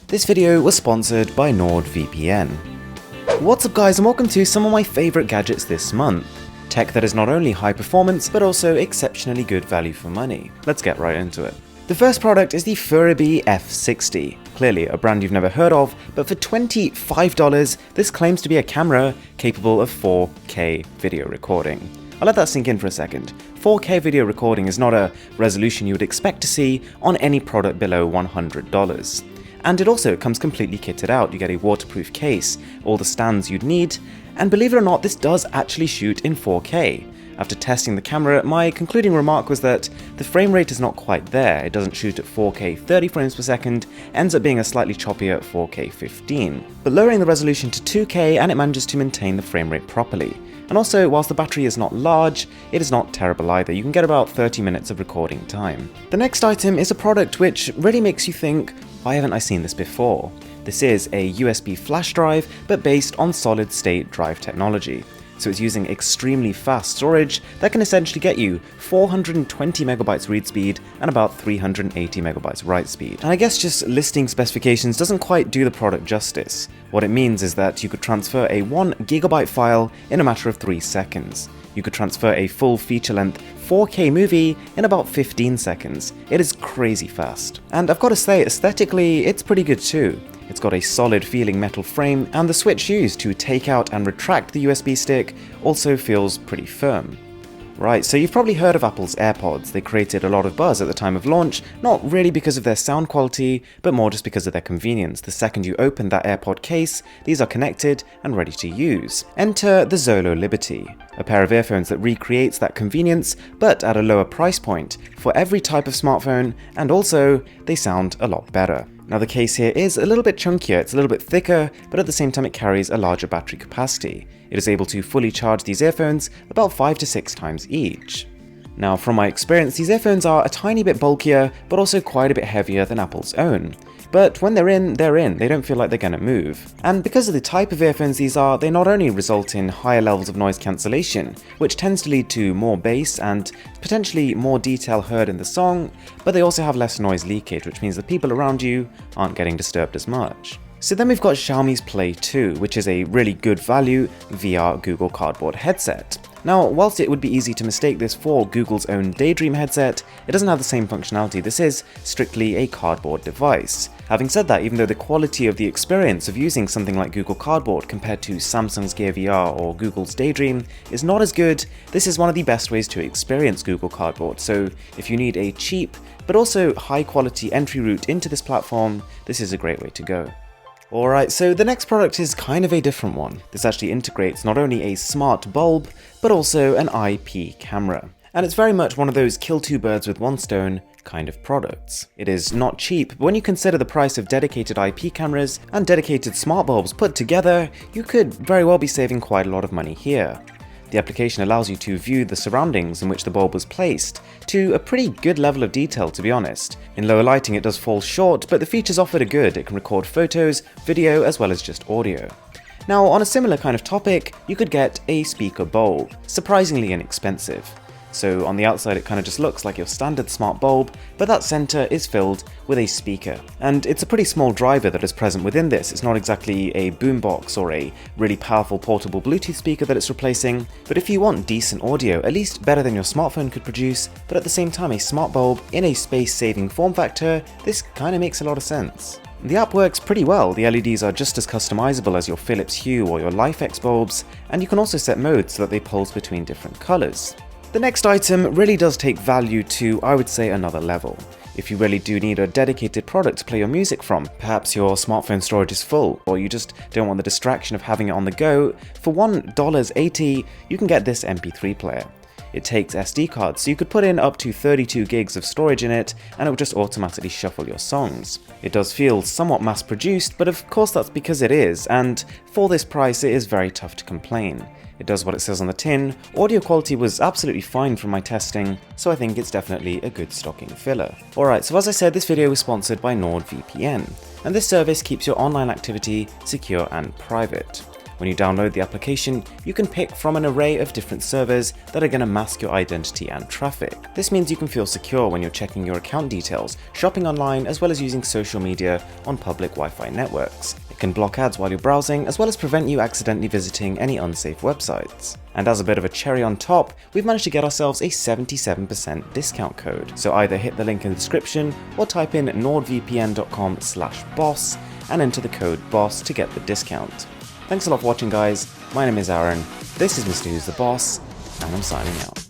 This video was sponsored by NordVPN. What's up guys, and welcome to some of my favourite gadgets this month. Tech that is not only high performance, but also exceptionally good value for money. Let's get right into it. The first product is the Furibee F60. Clearly a brand you've never heard of, but for $25, this claims to be a camera capable of 4K video recording. I'll let that sink in for a second. 4K video recording is not a resolution you would expect to see on any product below $100. And it also comes completely kitted out. You get a waterproof case, all the stands you'd need, and believe it or not, this does actually shoot in 4K. After testing the camera, my concluding remark was that the frame rate is not quite there. It doesn't shoot at 4K 30 frames per second, ends up being a slightly choppier 4K 15. But lowering the resolution to 2K and it manages to maintain the frame rate properly. And also, whilst the battery is not large, it is not terrible either. You can get about 30 minutes of recording time. The next item is a product which really makes you think, why haven't I seen this before? This is a USB flash drive, but based on solid-state drive technology. So it's using extremely fast storage that can essentially get you 420 megabytes read speed and about 380 megabytes write speed. And I guess just listing specifications doesn't quite do the product justice. What it means is that you could transfer a 1 gigabyte file in a matter of 3 seconds. You could transfer a full feature-length 4K movie in about 15 seconds. It is crazy fast. And I've got to say, aesthetically, it's pretty good too. It's got a solid feeling metal frame, and the switch used to take out and retract the USB stick also feels pretty firm. Right, so you've probably heard of Apple's AirPods. They created a lot of buzz at the time of launch, not really because of their sound quality, but more just because of their convenience. The second you open that AirPod case, these are connected and ready to use. Enter the Zolo Liberty, a pair of earphones that recreates that convenience, but at a lower price point for every type of smartphone, and also they sound a lot better. Now the case here is a little bit chunkier, it's a little bit thicker, but at the same time it carries a larger battery capacity. It is able to fully charge these earphones about 5 to 6 times each. Now from my experience, these earphones are a tiny bit bulkier, but also quite a bit heavier than Apple's own. But when they're in, they don't feel like they're gonna move. And because of the type of earphones these are, they not only result in higher levels of noise cancellation, which tends to lead to more bass and potentially more detail heard in the song, but they also have less noise leakage, which means the people around you aren't getting disturbed as much. So then we've got Xiaomi's PLAY2, which is a really good value VR Google Cardboard headset. Now, whilst it would be easy to mistake this for Google's own Daydream headset, it doesn't have the same functionality. This is strictly a cardboard device. Having said that, even though the quality of the experience of using something like Google Cardboard compared to Samsung's Gear VR or Google's Daydream is not as good, this is one of the best ways to experience Google Cardboard. So if you need a cheap, but also high quality entry route into this platform, this is a great way to go. Alright, so the next product is kind of a different one. This actually integrates not only a smart bulb, but also an IP camera. And it's very much one of those kill two birds with one stone kind of products. It is not cheap, but when you consider the price of dedicated IP cameras and dedicated smart bulbs put together, you could very well be saving quite a lot of money here. The application allows you to view the surroundings in which the bulb was placed to a pretty good level of detail, to be honest. In lower lighting it does fall short, but the features offered are good. It can record photos, video, as well as just audio. Now, on a similar kind of topic, you could get a speaker bulb, surprisingly inexpensive. So on the outside it kind of just looks like your standard smart bulb, but that center is filled with a speaker. And it's a pretty small driver that is present within this. It's not exactly a boombox or a really powerful portable Bluetooth speaker that it's replacing, but if you want decent audio, at least better than your smartphone could produce, but at the same time a smart bulb in a space-saving form factor, this kind of makes a lot of sense. The app works pretty well. The LEDs are just as customizable as your Philips Hue or your LIFX bulbs, and you can also set modes so that they pulse between different colors. The next item really does take value to, I would say, another level. If you really do need a dedicated product to play your music from, perhaps your smartphone storage is full, or you just don't want the distraction of having it on the go, for $1.80 you can get this MP3 player. It takes SD cards, so you could put in up to 32 gigs of storage in it, and it will just automatically shuffle your songs. It does feel somewhat mass-produced, but of course that's because it is, and for this price it is very tough to complain. It does what it says on the tin. Audio quality was absolutely fine from my testing, so I think it's definitely a good stocking filler. Alright, so as I said, this video was sponsored by NordVPN, and this service keeps your online activity secure and private. When you download the application, you can pick from an array of different servers that are going to mask your identity and traffic. This means you can feel secure when you're checking your account details, shopping online, as well as using social media on public Wi-Fi networks. It can block ads while you're browsing, as well as prevent you accidentally visiting any unsafe websites. And as a bit of a cherry on top, we've managed to get ourselves a 77% discount code. So either hit the link in the description or type in nordvpn.com/boss and enter the code BOSS to get the discount. Thanks a lot for watching, guys. My name is Aaron, this is Mr. Who's the Boss, and I'm signing out.